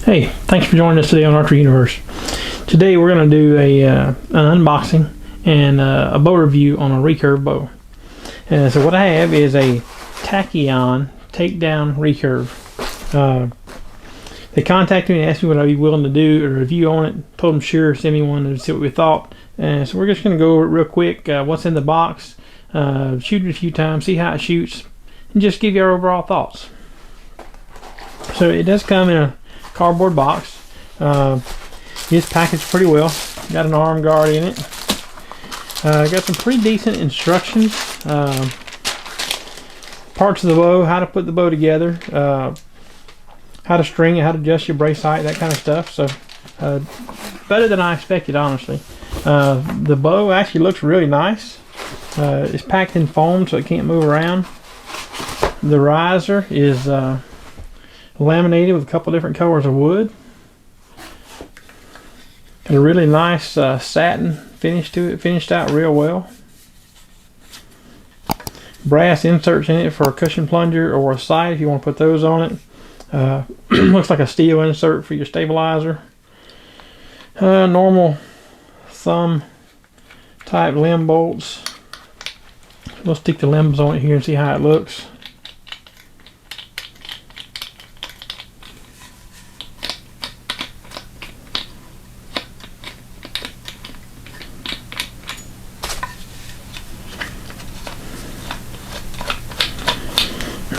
Hey, thanks for joining us today on Archery Universe. Today we're going to do an unboxing and a bow review on a Recurve bow. So what I have is a Tachyon takedown Recurve. They contacted me and asked me what I'd be willing to do a review on it. Told them sure, send me one and see what we thought. So we're just going to go over it real quick, what's in the box, shoot it a few times, see how it shoots, and just give you our overall thoughts. So it does come in a cardboard box. It's packaged pretty well. Got an arm guard in it. Got some pretty decent instructions. Parts of the bow, how to put the bow together, how to string it, how to adjust your brace height, that kind of stuff. So better than I expected, honestly. The bow actually looks really nice. It's packed in foam so it can't move around. The riser is laminated with a couple different colors of wood. Got a really nice satin finish to it, finished out real well. Brass inserts in it for a cushion plunger or a sight if you want to put those on it. Looks like a steel insert for your stabilizer. Normal thumb type limb bolts. We'll stick the limbs on it here and see how it looks.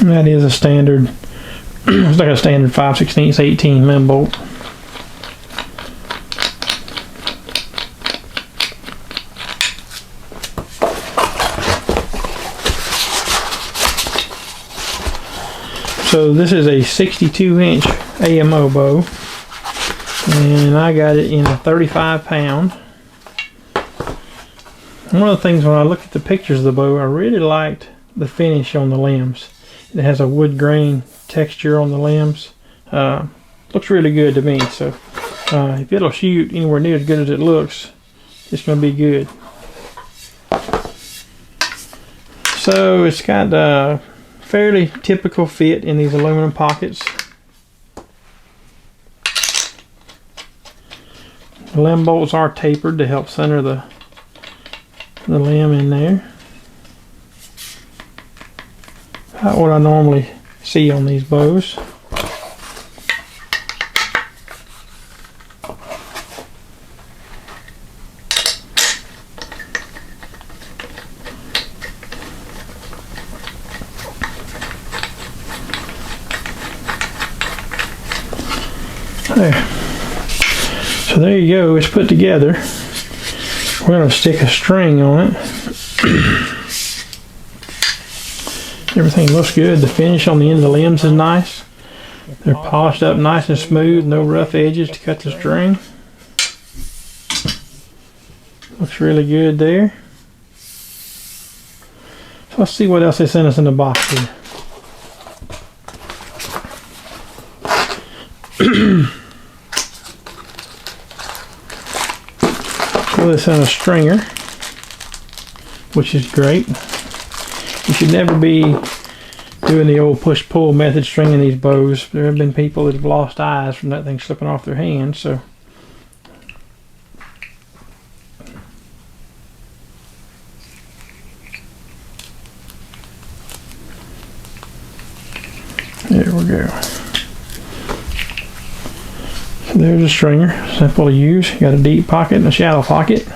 And that is a standard, it's like a standard 5/16 18 limb bolt. So this is a 62-inch I.B.O bow, and I got it in a 35 pound. One of the things when I looked at the pictures of the bow, I really liked the finish on the limbs. It has a wood grain texture on the limbs. Looks really good to me. So if it'll shoot anywhere near as good as it looks, it's going to be good. So it's got a fairly typical fit in these aluminum pockets. The limb bolts are tapered to help center the limb in there. About what I normally see on these bows. There. So there you go, it's put together. We're going to stick a string on it. Everything looks good. The finish on the end of the limbs is nice. They're polished up nice and smooth, no rough edges to cut the string. Looks really good there. So let's see what else they sent us in the box here. So they sent a stringer, which is great. You should never be doing the old push-pull method stringing these bows. There have been people that have lost eyes from that thing slipping off their hands. So there we go. So there's a stringer, simple to use. You got a deep pocket and a shallow pocket.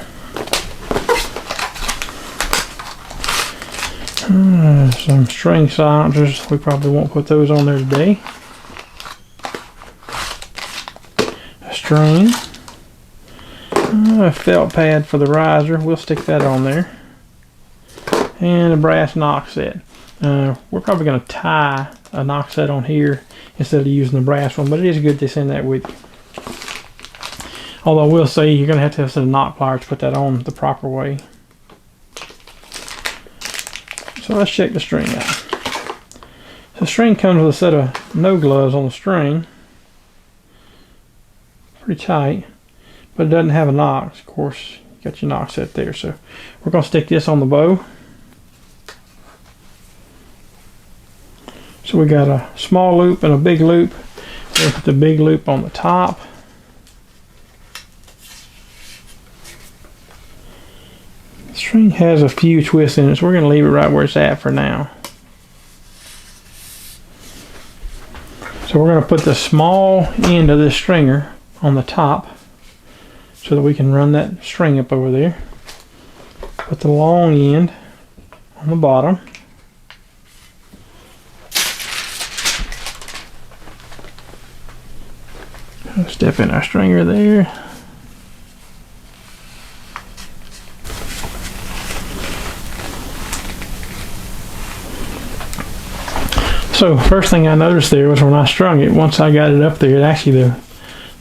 Some string silencers. We probably won't put those on there today. A string. A felt pad for the riser. We'll stick that on there. And a brass knock set. We're probably going to tie a knock set on here instead of using the brass one, but it is good to send that with you. Although I will say you're going to have a set of knock pliers to put that on the proper way. So let's check the string out. The string comes with a set of no gloves on the string. Pretty tight, but it doesn't have a knock. Of course, you got your knock set there. So we're going to stick this on the bow. So we got a small loop and a big loop. Put the big loop on the top. The string has a few twists in it, so we're going to leave it right where it's at for now. So we're going to put the small end of this stringer on the top so that we can run that string up over there. Put the long end on the bottom. Step in our stringer there. So first thing I noticed there was when I strung it, once I got it up there, it actually the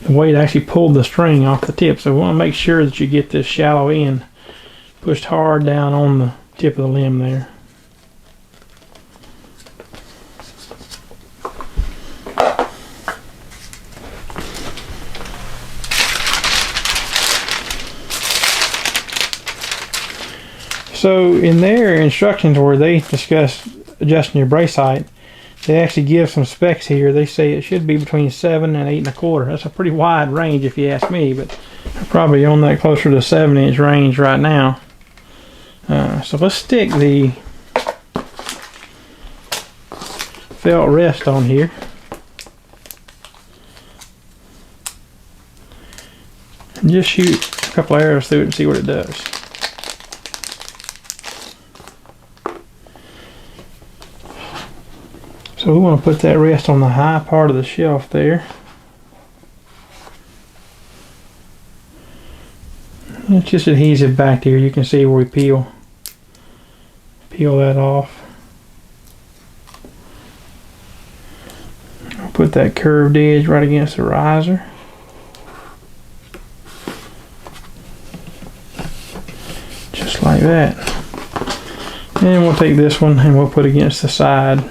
weight actually pulled the string off the tip. So we want to make sure that you get this shallow end pushed hard down on the tip of the limb there. So in their instructions where they discuss adjusting your brace height, they actually give some specs here. They say it should be between 7 and 8 1/4. That's a pretty wide range if you ask me, but I'm probably on that closer to 7-inch range right now. So let's stick the felt rest on here. And just shoot a couple arrows through it and see what it does. So we want to put that rest on the high part of the shelf there. It's just adhesive back there. You can see where we peel that off. I'll put that curved edge right against the riser. Just like that. And we'll take this one and we'll put it against the side.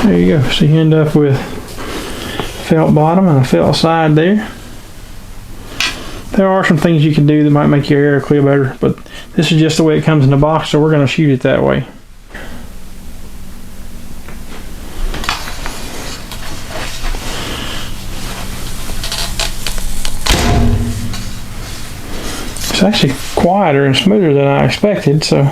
There you go. So you end up with felt bottom and a felt side there. There are some things you can do that might make your arrow clear better, but this is just the way it comes in the box, so we're going to shoot it that way. It's actually quieter and smoother than I expected, so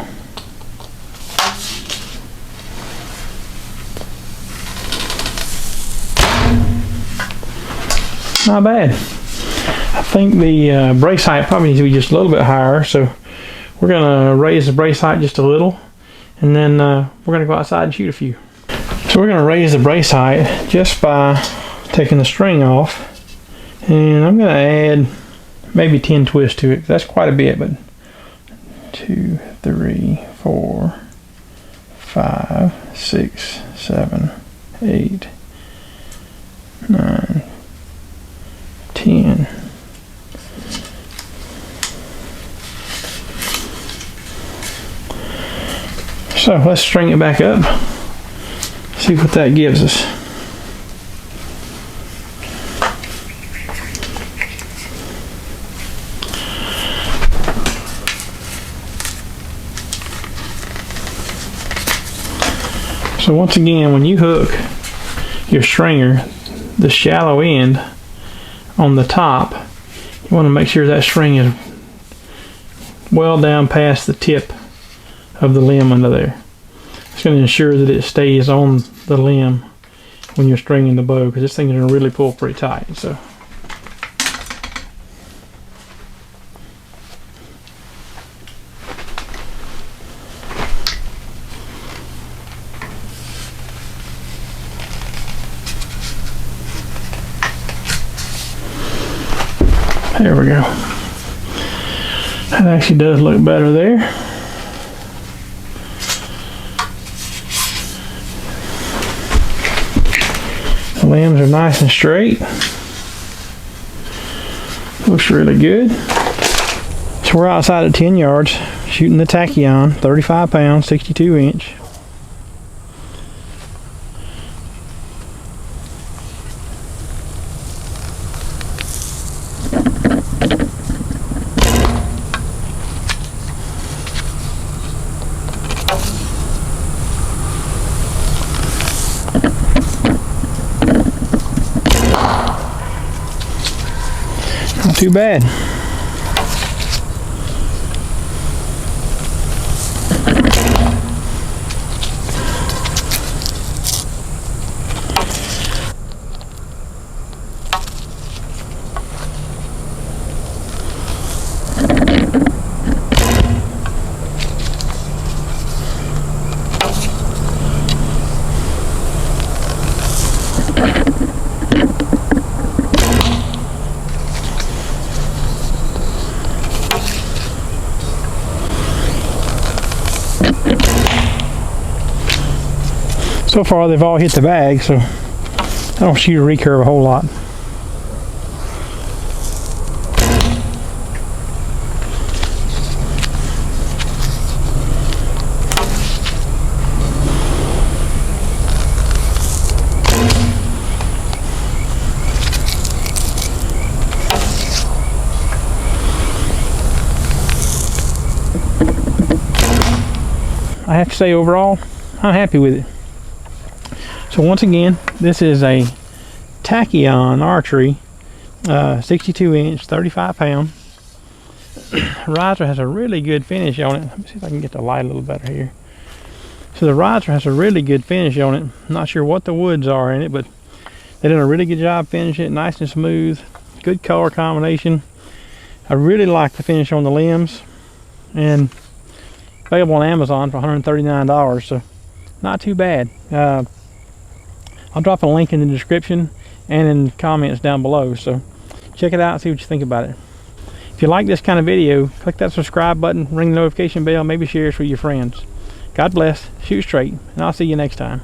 not bad. I think the brace height probably needs to be just a little bit higher, so we're going to raise the brace height just a little, and then we're going to go outside and shoot a few. So we're going to raise the brace height just by taking the string off, and I'm going to add maybe 10 twists to it. That's quite a bit, but 2, 3, 4, 5, 6, 7, 8, 9, 10. So let's string it back up, see what that gives us. So once again, when you hook your stringer, the shallow end on the top, you want to make sure that string is well down past the tip of the limb under there. It's going to ensure that it stays on the limb when you're stringing the bow, because this thing is going to really pull pretty tight. So there we go. That actually does look better there. The limbs are nice and straight. Looks really good. So we're outside at 10 yards, shooting the Tachyon, 35 pounds, 62 inch. Not too bad. So far they've all hit the bag, so I don't shoot a recurve a whole lot. I have to say overall, I'm happy with it. So once again, this is a Tachyon Archery, 62 inch, 35 pound. Riser has a really good finish on it. Let me see if I can get the light a little better here. So the riser has a really good finish on it. I'm not sure what the woods are in it, but they did a really good job finishing it, nice and smooth. Good color combination. I really like the finish on the limbs, and available on Amazon for $139, so not too bad. I'll drop a link in the description and in the comments down below, so check it out and see what you think about it. If you like this kind of video, click that subscribe button, ring the notification bell, maybe share it with your friends. God bless, shoot straight, and I'll see you next time.